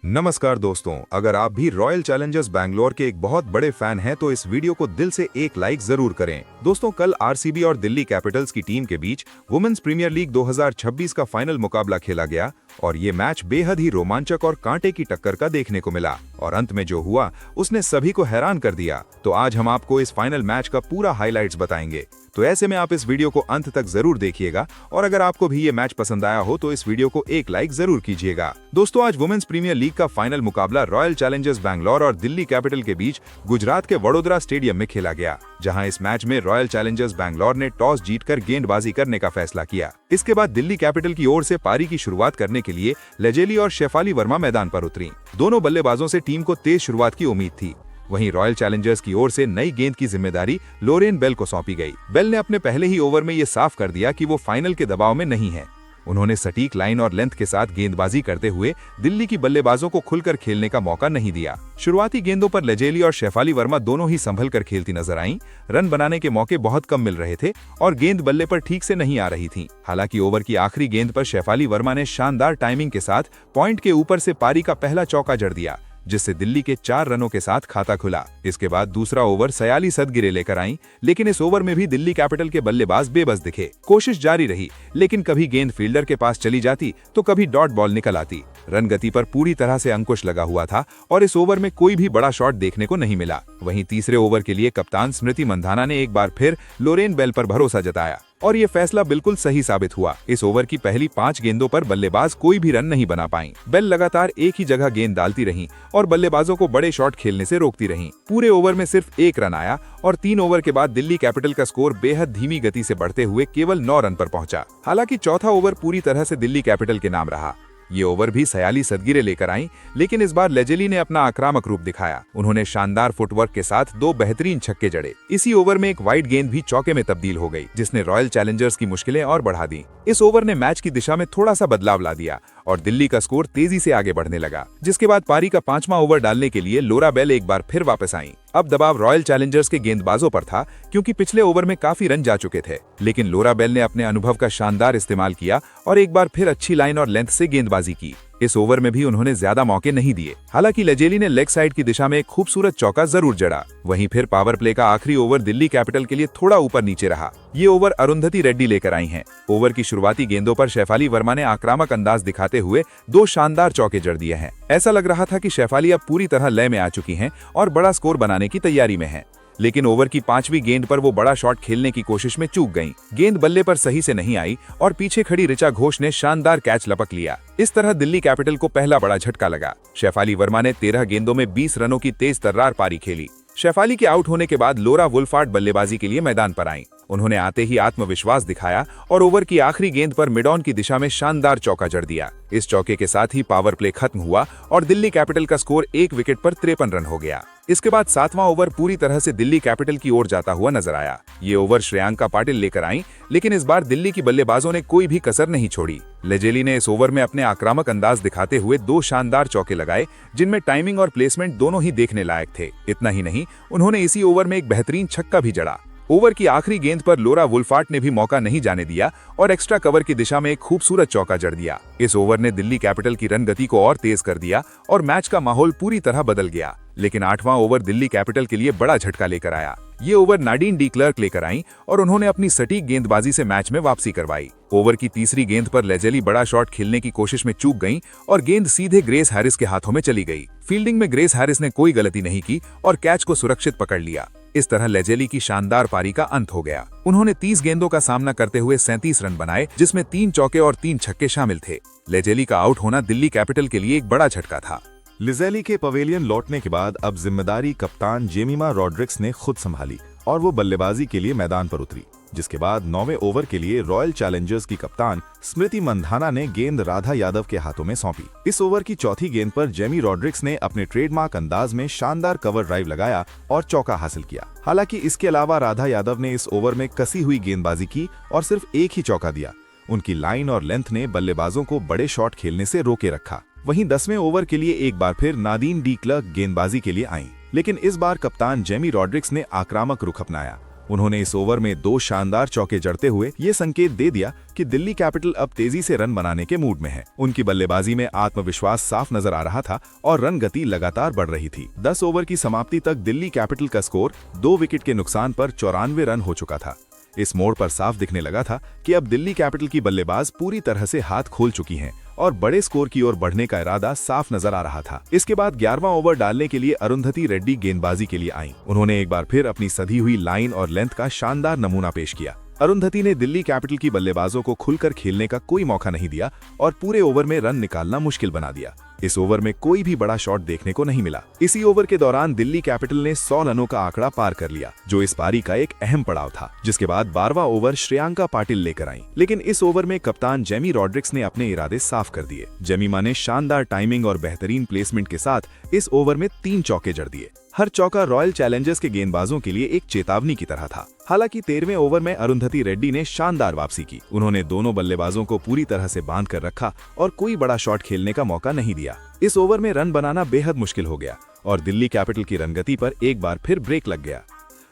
नमस्कार दोस्तों, अगर आप भी रॉयल चैलेंजर्स बैंगलोर के एक बहुत बड़े फैन हैं तो इस वीडियो को दिल से एक लाइक जरूर करें। दोस्तों, कल आरसीबी और दिल्ली कैपिटल्स की टीम के बीच वुमेन्स प्रीमियर लीग 2026 का फाइनल मुकाबला खेला गया और ये मैच बेहद ही रोमांचक और कांटे की टक्कर का देखने को मिला और अंत में जो हुआ उसने सभी को हैरान कर दिया। तो आज हम आपको इस फाइनल मैच का पूरा हाइलाइट्स बताएंगे, तो ऐसे में आप इस वीडियो को अंत तक जरूर देखिएगा और अगर आपको भी ये मैच पसंद आया हो तो इस वीडियो को एक लाइक जरूर कीजिएगा। दोस्तों, आज वुमेन्स प्रीमियर लीग का फाइनल मुकाबला रॉयल चैलेंजर्स बैंगलोर और दिल्ली कैपिटल के बीच गुजरात के वडोदरा स्टेडियम में खेला गया, जहां इस मैच में रॉयल चैलेंजर्स बैंगलोर ने टॉस जीतकर गेंदबाजी करने का फैसला किया। इसके बाद दिल्ली कैपिटल की ओर से पारी की शुरुआत करने के लिए लेजेली और शेफाली वर्मा मैदान पर उतरी। दोनों बल्लेबाजों से टीम को तेज शुरुआत की उम्मीद थी। वहीं रॉयल चैलेंजर्स की ओर से नई गेंद की जिम्मेदारी लोरेन बेल को सौंपी गई। बेल ने अपने पहले ही ओवर में ये साफ कर दिया कि वो फाइनल के दबाव में नहीं है। उन्होंने सटीक लाइन और लेंथ के साथ गेंदबाजी करते हुए दिल्ली की बल्लेबाजों को खुलकर खेलने का मौका नहीं दिया। शुरुआती गेंदों पर लेजेली और शेफाली वर्मा दोनों ही संभल कर खेलती नजर आईं। रन बनाने के मौके बहुत कम मिल रहे थे और गेंद बल्ले पर ठीक से नहीं आ रही थी। हालांकि ओवर की आखिरी गेंद पर शेफाली वर्मा ने शानदार टाइमिंग के साथ पॉइंट के ऊपर से पारी का पहला चौका जड़ दिया, जिससे दिल्ली के 4 रनों के साथ खाता खुला। इसके बाद दूसरा ओवर 46 सदगिरे लेकर आईं, लेकिन इस ओवर में भी दिल्ली कैपिटल के बल्लेबाज बेबस दिखे। कोशिश जारी रही, लेकिन कभी गेंद फील्डर के पास चली जाती तो कभी डॉट बॉल निकल आती। रन गति पर पूरी तरह से अंकुश लगा हुआ था और इस ओवर में कोई भी बड़ा शॉट देखने को नहीं मिला। वहीं तीसरे ओवर के लिए कप्तान स्मृति मंधाना ने एक बार फिर लोरेन बेल पर भरोसा जताया और ये फैसला बिल्कुल सही साबित हुआ। इस ओवर की पहली 5 गेंदों पर बल्लेबाज कोई भी रन नहीं बना पाई। बेल लगातार एक ही जगह गेंद डालती रहीं और बल्लेबाजों को बड़े शॉट खेलने से रोकती रहीं। पूरे ओवर में सिर्फ 1 रन आया और 3 ओवर के बाद दिल्ली कैपिटल का स्कोर बेहद धीमी गति से बढ़ते हुए केवल 9 रन पर पहुंचा। हालांकि चौथा ओवर पूरी तरह से दिल्ली कैपिटल के नाम रहा। ये ओवर भी 46 सदगिरे लेकर आई, लेकिन इस बार लेजेली ने अपना आक्रामक रूप दिखाया। उन्होंने शानदार फुटवर्क के साथ 2 बेहतरीन छक्के जड़े। इसी ओवर में एक वाइड गेंद भी चौके में तब्दील हो गई, जिसने रॉयल चैलेंजर्स की मुश्किलें और बढ़ा दी। इस ओवर ने मैच की दिशा में थोड़ा सा बदलाव ला दिया और दिल्ली का स्कोर तेजी से आगे बढ़ने लगा, जिसके बाद पारी का 5वां ओवर डालने के लिए लोरा बेल एक बार फिर वापस आईं। अब दबाव रॉयल चैलेंजर्स के गेंदबाजों पर था, क्योंकि पिछले ओवर में काफी रन जा चुके थे। लेकिन लोरा बेल ने अपने अनुभव का शानदार इस्तेमाल किया और एक बार फिर अच्छी लाइन और लेंथ से गेंदबाजी की। इस ओवर में भी उन्होंने ज्यादा मौके नहीं दिए। हालांकि लेजेली ने लेग साइड की दिशा में एक खूबसूरत चौका जरूर जड़ा। वहीं फिर पावर प्ले का आखिरी ओवर दिल्ली कैपिटल के लिए थोड़ा ऊपर नीचे रहा। ये ओवर अरुंधति रेड्डी लेकर आई हैं। ओवर की शुरुआती गेंदों पर शेफाली वर्मा ने आक्रामक अंदाज दिखाते हुए 2 शानदार चौके जड़ दिए हैं। ऐसा लग रहा था कि शेफाली अब पूरी तरह लय में आ चुकी हैं और बड़ा स्कोर बनाने की तैयारी में हैं। लेकिन ओवर की 5वीं गेंद पर वो बड़ा शॉट खेलने की कोशिश में चूक गईं। गेंद बल्ले पर सही से नहीं आई और पीछे खड़ी ऋचा घोष ने शानदार कैच लपक लिया। इस तरह दिल्ली कैपिटल को पहला बड़ा झटका लगा। शेफाली वर्मा ने 13 गेंदों में 20 रनों की तेज तर्रार पारी खेली। शेफाली के आउट होने के बाद लोरा वुल्फार्ड बल्लेबाजी के लिए मैदान पर आईं। उन्होंने आते ही आत्मविश्वास दिखाया और ओवर की आखिरी गेंद पर मिड ऑन की दिशा में शानदार चौका जड़ दिया। इस चौके के साथ ही पावर प्ले खत्म हुआ और दिल्ली कैपिटल का स्कोर 1 विकेट पर 53 रन हो गया। इसके बाद 7वां ओवर पूरी तरह से दिल्ली कैपिटल की ओर जाता हुआ नजर आया। ये ओवर श्रेयांका पाटिल लेकर आईं, लेकिन इस बार दिल्ली की बल्लेबाजों ने कोई भी कसर नहीं छोड़ी। लेजेली ने इस ओवर में अपने आक्रामक अंदाज दिखाते हुए 2 शानदार चौके लगाए, जिनमें टाइमिंग और प्लेसमेंट दोनों ही देखने लायक थे। इतना ही नहीं, उन्होंने इसी ओवर में एक बेहतरीन छक्का भी जड़ा। ओवर की आखिरी गेंद पर लोरा वुल्फार्ड ने भी मौका नहीं जाने दिया और एक्स्ट्रा कवर की दिशा में एक खूबसूरत चौका जड़ दिया। इस ओवर ने दिल्ली कैपिटल की रन गति को और तेज कर दिया और मैच का माहौल पूरी तरह बदल गया। लेकिन 8वां ओवर दिल्ली कैपिटल के लिए बड़ा झटका लेकर आया। ये ओवर नाडीन डी क्लर्क लेकर आईं और उन्होंने अपनी सटीक गेंदबाजी से मैच में वापसी करवाई। ओवर की तीसरी गेंद पर लेजेली बड़ा शॉट खेलने की कोशिश में चूक गईं और गेंद सीधे ग्रेस हैरिस के हाथों में चली गई। फील्डिंग में ग्रेस हैरिस ने कोई गलती नहीं की और कैच को सुरक्षित पकड़ लिया। इस तरह लेजेली की शानदार पारी का अंत हो गया। उन्होंने 30 गेंदों का सामना करते हुए 37 रन बनाए, जिसमें 3 चौके और 3 छक्के शामिल थे। लेजेली का आउट होना दिल्ली कैपिटल के लिए एक बड़ा झटका था। लेजेली के पवेलियन लौटने के बाद अब जिम्मेदारी कप्तान जेमिमा रॉड्रिक्स ने खुद संभाली और वो बल्लेबाजी के लिए मैदान पर उतरी, जिसके बाद 9वें ओवर के लिए रॉयल चैलेंजर्स की कप्तान स्मृति मंधाना ने गेंद राधा यादव के हाथों में सौंपी। इस ओवर की चौथी गेंद पर जेमी रॉड्रिक्स ने अपने ट्रेडमार्क अंदाज में शानदार कवर ड्राइव लगाया और चौका हासिल किया। हालांकि इसके अलावा राधा यादव ने इस ओवर में कसी हुई गेंदबाजी की और सिर्फ एक ही चौका दिया। उनकी लाइन और लेंथ ने बल्लेबाजों को बड़े शॉट खेलने से रोके रखा। वहीं 10वें ओवर के लिए एक बार फिर नादीन डी क्लर्क गेंदबाजी के लिए आईं, लेकिन इस बार कप्तान जेमी रॉड्रिक्स ने आक्रामक रुख अपनाया। उन्होंने इस ओवर में 2 शानदार चौके जड़ते हुए ये संकेत दे दिया कि दिल्ली कैपिटल अब तेजी से रन बनाने के मूड में है। उनकी बल्लेबाजी में आत्मविश्वास साफ नजर आ रहा था और रन गति लगातार बढ़ रही थी। 10 ओवर की समाप्ति तक दिल्ली कैपिटल का स्कोर 2 विकेट के नुकसान पर 94 रन हो चुका था। इस मोड़ पर साफ दिखने लगा था कि अब दिल्ली कैपिटल की बल्लेबाज पूरी तरह से हाथ खोल चुकी हैं और बड़े स्कोर की ओर बढ़ने का इरादा साफ नजर आ रहा था। इसके बाद 11वां ओवर डालने के लिए अरुंधति रेड्डी गेंदबाजी के लिए आईं। उन्होंने एक बार फिर अपनी सधी हुई लाइन और लेंथ का शानदार नमूना पेश किया। अरुंधति ने दिल्ली कैपिटल की बल्लेबाजों को खुलकर खेलने का कोई मौका नहीं दिया और पूरे ओवर में रन निकालना मुश्किल बना दिया। इस ओवर में कोई भी बड़ा शॉट देखने को नहीं मिला। इसी ओवर के दौरान दिल्ली कैपिटल ने 100 रनों का आंकड़ा पार कर लिया, जो इस पारी का एक अहम पड़ाव था। जिसके बाद 12वां ओवर श्रेयांका पाटिल लेकर आईं। लेकिन इस ओवर में कप्तान जेमी रॉड्रिक्स ने अपने इरादे साफ कर दिए। जेमिमा ने शानदार टाइमिंग और बेहतरीन प्लेसमेंट के साथ इस ओवर में 3 चौके जड़ दिए। हर चौका रॉयल चैलेंजर्स के गेंदबाजों के लिए एक चेतावनी की तरह था। हालांकि 13वें ओवर में अरुंधति रेड्डी ने शानदार वापसी की। उन्होंने दोनों बल्लेबाजों को पूरी तरह से बांध कर रखा और कोई बड़ा शॉट खेलने का मौका नहीं दिया। इस ओवर में रन बनाना बेहद मुश्किल हो गया और दिल्ली कैपिटल की रनगति पर एक बार फिर ब्रेक लग गया।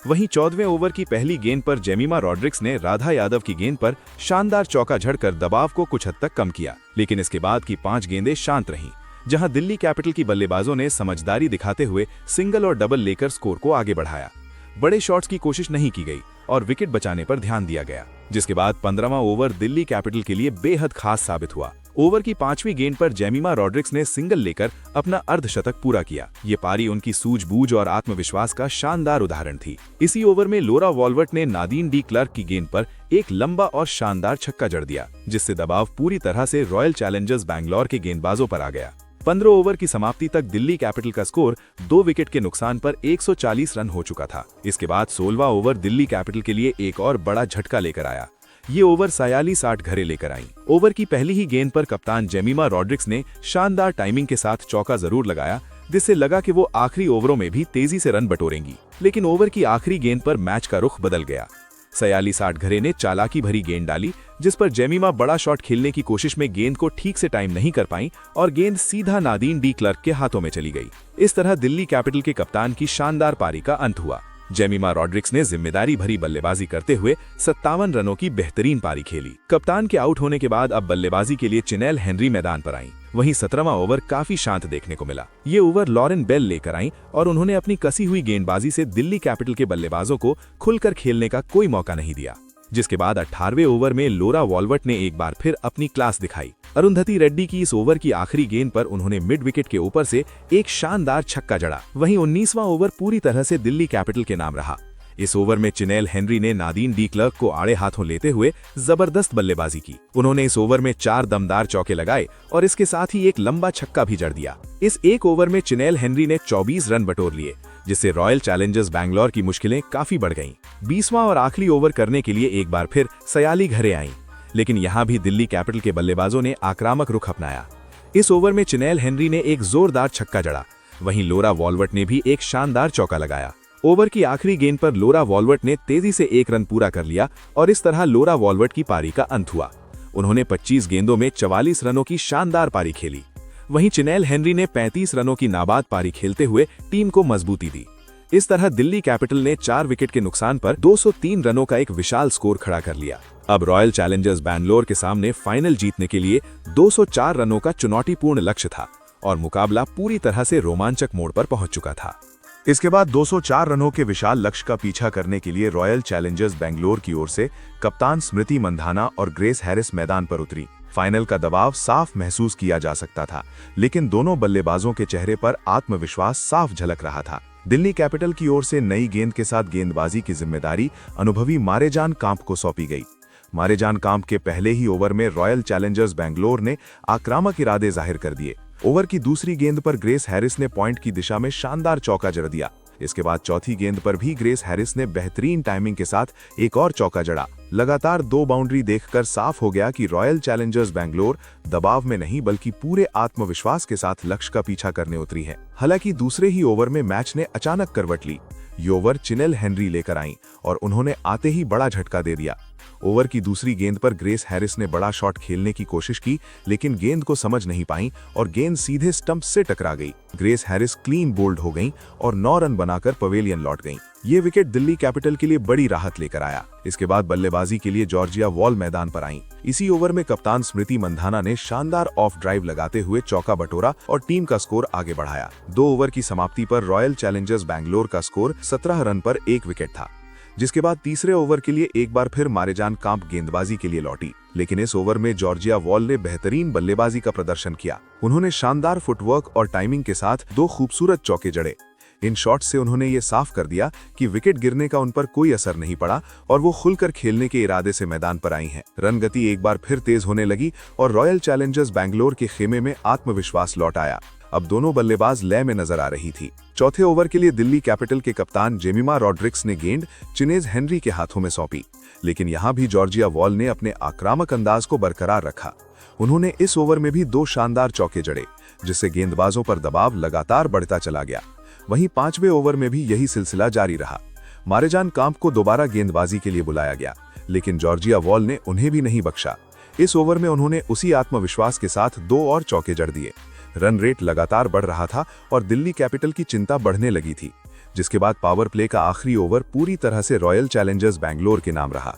वहीं 14वें ओवर की पहली गेंद पर जेमिमा रॉड्रिक्स ने राधा यादव की गेंद पर शानदार चौका झड़कर दबाव को कुछ हद तक कम किया। लेकिन इसके बाद की 5 गेंदें शांत रहीं, जहां दिल्ली कैपिटल की बल्लेबाजों ने समझदारी दिखाते हुए सिंगल और डबल लेकर स्कोर को आगे बढ़ाया। बड़े शॉट्स की कोशिश नहीं की गई और विकेट बचाने पर ध्यान दिया गया। जिसके बाद 15वां ओवर दिल्ली कैपिटल के लिए बेहद खास साबित हुआ। ओवर की 5वीं गेंद पर जेमिमा रॉड्रिक्स ने सिंगल लेकर अपना अर्धशतक पूरा किया। ये पारी उनकी सूझबूझ और आत्मविश्वास का शानदार उदाहरण थी। इसी ओवर में लोरा वॉल्वर्ट ने नादीन डी क्लर्क की गेंद पर एक लंबा और शानदार छक्का जड़ दिया, जिससे दबाव पूरी तरह से रॉयल चैलेंजर्स बैंगलोर के गेंदबाजों पर आ गया। 15 ओवर की समाप्ति तक दिल्ली कैपिटल का स्कोर 2 विकेट के नुकसान पर 140 रन हो चुका था। इसके बाद 16वां ओवर दिल्ली कैपिटल के लिए एक और बड़ा झटका लेकर आया। ये ओवर 46 घरें लेकर आई। ओवर की पहली ही गेंद पर कप्तान जेमिमा रॉड्रिक्स ने शानदार टाइमिंग के साथ चौका जरूर लगाया, जिससे लगा कि वो आखिरी ओवरों में भी तेजी से रन बटोरेंगी। लेकिन ओवर की आखिरी गेंद पर मैच का रुख बदल गया। 46 घरें ने चालाकी भरी गेंद डाली, जिस पर जेमिमा बड़ा शॉट खेलने की कोशिश में गेंद को ठीक से टाइम नहीं कर पाई और गेंद सीधा नादीन डी क्लर्क के हाथों में चली गई। इस तरह दिल्ली कैपिटल के कप्तान की शानदार पारी का अंत हुआ। जेमिमा रॉड्रिक्स ने जिम्मेदारी भरी बल्लेबाजी करते हुए 57 रनों की बेहतरीन पारी खेली। कप्तान के आउट होने के बाद अब बल्लेबाजी के लिए चिनेल हेनरी मैदान पर आईं। वहीं 17वां ओवर काफी शांत देखने को मिला। ये ओवर लॉरेन बेल लेकर आईं और उन्होंने अपनी कसी हुई गेंदबाजी से दिल्ली कैपिटल के बल्लेबाजों को खुलकर खेलने का कोई मौका नहीं दिया। जिसके बाद 18वें ओवर में लोरा वॉल्वर्ट ने एक बार फिर अपनी क्लास दिखाई। अरुंधति रेड्डी की इस ओवर की आखिरी गेंद पर उन्होंने मिड विकेट के ऊपर से एक शानदार छक्का जड़ा। वहीं 19वां ओवर पूरी तरह से दिल्ली कैपिटल के नाम रहा। इस ओवर में चिनेल हेनरी ने नादीन डी क्लर्क को आड़े हाथों लेते हुए जबरदस्त बल्लेबाजी की। उन्होंने इस ओवर में 4 दमदार चौके लगाए और इसके साथ ही एक लंबा छक्का भी जड़ दिया। इस एक ओवर में चिनेल हेनरी ने 24 रन बटोर लिए, जिससे रॉयल चैलेंजर्स बैंगलोर की मुश्किलें काफी बढ़ गईं। 20वां और आखिरी ओवर करने के लिए एक बार फिर 46 घरें आईं, लेकिन यहां भी दिल्ली कैपिटल के बल्लेबाजों ने आक्रामक रुख अपनाया। इस ओवर में चिनेल हेनरी ने एक जोरदार छक्का जड़ा। वहीं लोरा वॉल्वर्ट ने भी एक शानदार चौका लगाया। ओवर की आखिरी गेंद पर लोरा वॉल्वर्ट ने तेजी से 1 रन पूरा कर लिया और इस तरह लोरा वॉल्वर्ट की पारी का अंत हुआ। उन्होंने 25 गेंदों में 44 रनों की शानदार पारी खेली। वहीं चिनेल हेनरी ने 35 रनों की नाबाद पारी खेलते हुए टीम को मजबूती दी। इस तरह दिल्ली कैपिटल ने 4 विकेट के नुकसान पर 203 रनों का एक विशाल स्कोर खड़ा कर लिया। अब रॉयल चैलेंजर्स बैंगलोर के सामने फाइनल जीतने के लिए 204 रनों का चुनौतीपूर्ण लक्ष्य था और मुकाबला पूरी तरह से रोमांचक मोड़ पर पहुंच चुका था। इसके बाद 204 रनों के विशाल लक्ष्य का पीछा करने के लिए रॉयल चैलेंजर्स बैंगलोर की ओर से कप्तान स्मृति मंधाना और ग्रेस हैरिस मैदान पर उतरी। फाइनल का दबाव साफ महसूस किया जा सकता था, लेकिन दोनों बल्लेबाजों के चेहरे पर आत्मविश्वास साफ झलक रहा था। दिल्ली कैपिटल की ओर से नई गेंद के साथ गेंदबाजी की जिम्मेदारी अनुभवी मारेजान कांप को सौंपी गई। मारेजान कांप के पहले ही ओवर में रॉयल चैलेंजर्स बैंगलोर ने आक्रामक इरादे जाहिर कर दिए। ओवर की दूसरी गेंद पर ग्रेस हैरिस ने पॉइंट की दिशा में शानदार चौका जड़ दिया। इसके बाद चौथी गेंद पर भी ग्रेस हैरिस ने बेहतरीन टाइमिंग के साथ एक और चौका जड़ा। लगातार 2 बाउंड्री देखकर साफ हो गया कि रॉयल चैलेंजर्स बैंगलोर दबाव में नहीं बल्कि पूरे आत्मविश्वास के साथ लक्ष्य का पीछा करने उतरी है। हालांकि दूसरे ही ओवर में मैच ने अचानक करवट ली। ये ओवर चिनेल हेनरी लेकर आईं और उन्होंने आते ही बड़ा झटका दे दिया। ओवर की दूसरी गेंद पर ग्रेस हैरिस ने बड़ा शॉट खेलने की कोशिश की, लेकिन गेंद को समझ नहीं पाई और गेंद सीधे स्टंप से टकरा गई। ग्रेस हैरिस क्लीन बोल्ड हो गईं और 9 रन बनाकर पवेलियन लौट गईं। ये विकेट दिल्ली कैपिटल के लिए बड़ी राहत लेकर आया। इसके बाद बल्लेबाजी के लिए जॉर्जिया वॉल मैदान पर आईं। इसी ओवर में कप्तान स्मृति मंधाना ने शानदार ऑफ ड्राइव लगाते हुए चौका बटोरा और टीम का स्कोर आगे बढ़ाया। 2 ओवर की समाप्ति पर रॉयल चैलेंजर्स बैंगलोर का स्कोर 17 रन पर 1 विकेट था, जिसके बाद तीसरे ओवर के लिए एक बार फिर मारेजान कांप गेंदबाजी के लिए लौटी। लेकिन इस ओवर में जॉर्जिया वॉल ने बेहतरीन बल्लेबाजी का प्रदर्शन किया। उन्होंने शानदार फुटवर्क और टाइमिंग के साथ 2 खूबसूरत चौके जड़े। इन शॉट्स से उन्होंने ये साफ कर दिया कि विकेट गिरने का उन पर कोई असर नहीं पड़ा और वो खुलकर खेलने के इरादे से मैदान पर आई हैं। रन गति एक बार फिर तेज होने लगी और रॉयल चैलेंजर्स बैंगलोर के खेमे में आत्मविश्वास लौट आया। अब दोनों बल्लेबाज लय में नजर आ रही थी। चौथे ओवर के लिए दिल्ली कैपिटल के कप्तान जेमिमा रॉड्रिक्स ने गेंद चिनेज हेनरी के हाथों में सौंपी, लेकिन यहां भी जॉर्जिया वॉल ने अपने आक्रामक अंदाज को बरकरार रखा। उन्होंने इस ओवर में भी 2 शानदार चौके जड़े, जिससे गेंदबाजों पर दबाव लगातार बढ़ता चला गया। वहीं 5वें ओवर में भी यही सिलसिला जारी रहा। मारेजान कांप को दोबारा गेंदबाजी के लिए बुलाया गया, लेकिन जॉर्जिया वॉल ने उन्हें भी नहीं बख्शा। इस ओवर में उन्होंने उसी आत्मविश्वास के साथ 2 और चौके जड़ दिए। रन रेट लगातार बढ़ रहा था और दिल्ली कैपिटल की चिंता बढ़ने लगी थी, जिसके बाद पावर प्ले का आखिरी ओवर पूरी तरह से रॉयल चैलेंजर्स बैंगलोर के नाम रहा।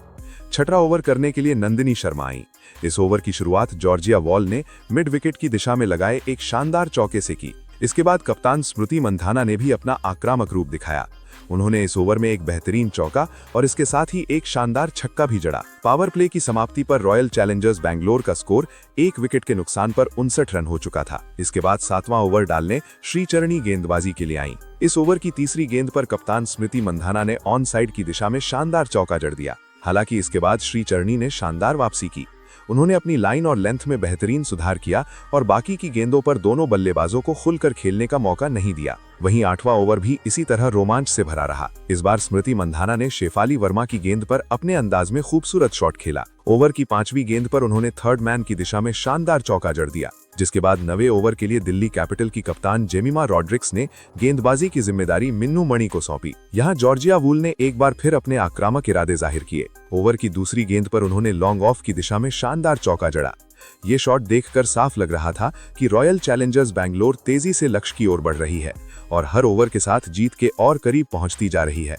छठा ओवर करने के लिए नंदिनी शर्मा आई। इस ओवर की शुरुआत जॉर्जिया वॉल ने मिड विकेट की दिशा में लगाए एक शानदार चौके से की। इसके बाद कप्तान स्मृति मंधाना ने भी अपना आक्रामक रूप दिखाया। उन्होंने इस ओवर में एक बेहतरीन चौका और इसके साथ ही एक शानदार छक्का भी जड़ा। पावर प्ले की समाप्ति पर रॉयल चैलेंजर्स बैंगलोर का स्कोर 1 विकेट के नुकसान पर 59 रन हो चुका था। इसके बाद 7वां ओवर डालने श्रीचरणी गेंदबाजी के लिए आईं। इस ओवर की तीसरी गेंद पर कप्तान स्मृति मंधाना ने ऑन साइड की दिशा में शानदार चौका जड़ दिया। हालांकि इसके बाद श्रीचरणी ने शानदार वापसी की। उन्होंने अपनी लाइन और लेंथ में बेहतरीन सुधार किया और बाकी की गेंदों पर दोनों बल्लेबाजों को खुलकर खेलने का मौका नहीं दिया। वहीं 8वां ओवर भी इसी तरह रोमांच से भरा रहा। इस बार स्मृति मंधाना ने शेफाली वर्मा की गेंद पर अपने अंदाज में खूबसूरत शॉट खेला। ओवर की 5वीं गेंद पर उन्होंने थर्ड मैन की दिशा में शानदार चौका जड़ दिया, जिसके बाद 9वें ओवर के लिए दिल्ली कैपिटल की कप्तान जेमिमा रॉड्रिक्स ने गेंदबाजी की जिम्मेदारी मिन्नू मणि को सौंपी। यहाँ जॉर्जिया वूल ने एक बार फिर अपने आक्रामक इरादे जाहिर किए। ओवर की दूसरी गेंद पर उन्होंने लॉन्ग ऑफ की दिशा में शानदार चौका जड़ा। ये शॉट देखकर साफ लग रहा था कि रॉयल चैलेंजर्स बैंगलोर तेजी से लक्ष्य की ओर बढ़ रही है और हर ओवर के साथ जीत के और करीब पहुंचती जा रही है।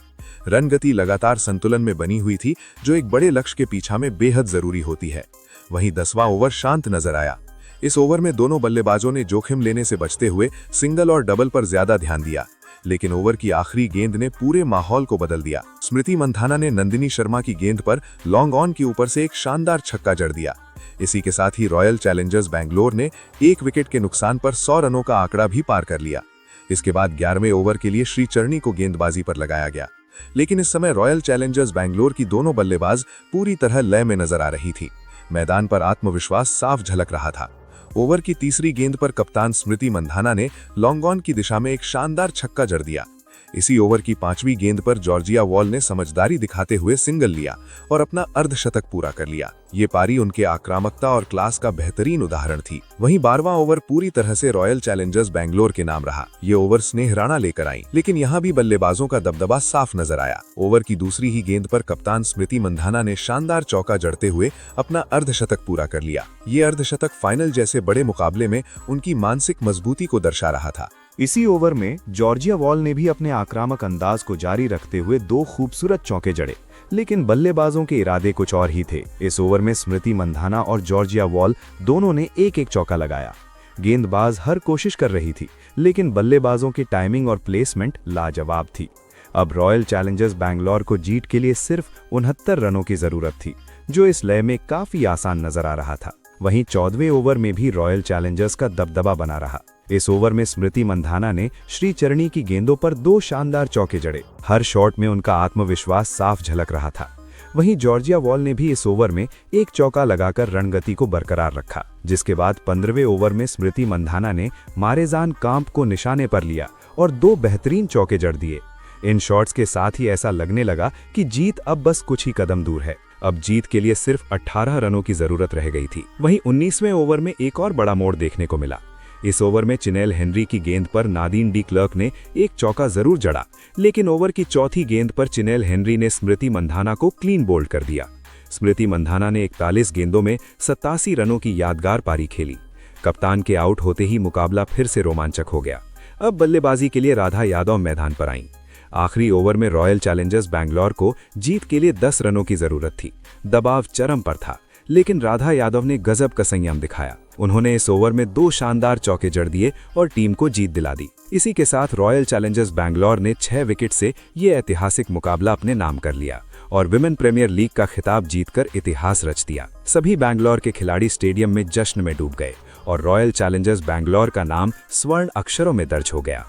रन गति लगातार संतुलन में बनी हुई थी, जो एक बड़े लक्ष्य के पीछा में बेहद जरूरी होती है। वहीं 10वां ओवर शांत नजर आया। इस ओवर में दोनों बल्लेबाजों ने जोखिम लेने से बचते हुए सिंगल और डबल पर ज्यादा ध्यान दिया, लेकिन ओवर की आखिरी गेंद ने पूरे माहौल को बदल दिया। स्मृति मंधाना ने नंदिनी शर्मा की गेंद पर लॉन्ग ऑन के ऊपर से एक शानदार छक्का जड़ दिया। इसी के साथ ही रॉयल चैलेंजर्स बैंगलोर ने 1 विकेट के नुकसान पर 100 रनों का आंकड़ा भी पार कर लिया। इसके बाद 11वें ओवर के लिए श्रीचरणी को गेंदबाजी पर लगाया गया, लेकिन इस समय रॉयल चैलेंजर्स बैंगलोर की दोनों बल्लेबाज पूरी तरह लय में नजर आ रही थी। मैदान पर आत्मविश्वास साफ झलक रहा था। ओवर की तीसरी गेंद पर कप्तान स्मृति मंधाना ने लॉन्ग ऑन की दिशा में एक शानदार छक्का जड़ दिया। इसी ओवर की 5वीं गेंद पर जॉर्जिया वॉल ने समझदारी दिखाते हुए सिंगल लिया और अपना अर्धशतक पूरा कर लिया। ये पारी उनके आक्रामकता और क्लास का बेहतरीन उदाहरण थी। वहीं 12वां ओवर पूरी तरह से रॉयल चैलेंजर्स बैंगलोर के नाम रहा। ये ओवर स्नेह राणा लेकर आई, लेकिन यहाँ भी बल्लेबाजों का दबदबा साफ नजर आया। ओवर की दूसरी ही गेंद पर कप्तान स्मृति मंधाना ने शानदार चौका जड़ते हुए अपना अर्धशतक पूरा कर लिया। ये अर्धशतक फाइनल जैसे बड़े मुकाबले में उनकी मानसिक मजबूती को दर्शा रहा था। इसी ओवर में जॉर्जिया वॉल ने भी अपने आक्रामक अंदाज को जारी रखते हुए 2 खूबसूरत चौके जड़े, लेकिन बल्लेबाजों के इरादे कुछ और ही थे। इस ओवर में स्मृति मंधाना और जॉर्जिया वॉल दोनों ने एक चौका लगाया। गेंदबाज हर कोशिश कर रही थी, लेकिन बल्लेबाजों की टाइमिंग और प्लेसमेंट लाजवाब थी। अब रॉयल चैलेंजर्स बैंगलोर को जीत के लिए सिर्फ 69 रनों की जरूरत थी, जो इस लय में काफी आसान नजर आ रहा था। वहीं 14वें ओवर में भी रॉयल चैलेंजर्स का दबदबा बना रहा। इस ओवर में स्मृति मंधाना ने श्रीचरणी की गेंदों पर 2 शानदार चौके जड़े। हर शॉट में उनका आत्मविश्वास साफ झलक रहा था। वहीं जॉर्जिया वॉल ने भी इस ओवर में एक चौका लगाकर रणगति को बरकरार रखा, जिसके बाद 15वें ओवर में स्मृति मंधाना ने मारेजान कांप को निशाने पर लिया और 2 बेहतरीन चौके जड़ दिए। इन शॉट्स के साथ ही ऐसा लगने लगा कि जीत अब बस कुछ ही कदम दूर है। अब जीत के लिए सिर्फ 18 रनों की जरूरत रह गई थी। वहीं 19वें ओवर में एक और बड़ा मोड़ देखने को मिला। इस ओवर में चिनेल हेनरी की गेंद पर नादीन डी क्लर्क ने एक चौका जरूर जड़ा, लेकिन ओवर की चौथी गेंद पर चिनेल हेनरी ने स्मृति मंधाना को क्लीन बोल्ड कर दिया। स्मृति मंधाना ने 41 गेंदों में 87 रनों की यादगार पारी खेली। कप्तान के आउट होते ही मुकाबला फिर से रोमांचक हो गया। अब बल्लेबाजी के लिए राधा यादव मैदान पर आईं। आखिरी ओवर में रॉयल चैलेंजर्स बैंगलोर को जीत के लिए 10 रनों की जरूरत थी। दबाव चरम पर था, लेकिन राधा यादव ने गजब का संयम दिखाया। उन्होंने इस ओवर में 2 शानदार चौके जड़ दिए और टीम को जीत दिला दी। इसी के साथ रॉयल चैलेंजर्स बैंगलोर ने 6 विकेट से ये ऐतिहासिक मुकाबला अपने नाम कर लिया और विमेन प्रीमियर लीग का खिताब जीतकर इतिहास रच दिया। सभी बैंगलोर के खिलाड़ी स्टेडियम में जश्न में डूब गए और रॉयल चैलेंजर्स बैंगलोर का नाम स्वर्ण अक्षरों में दर्ज हो गया।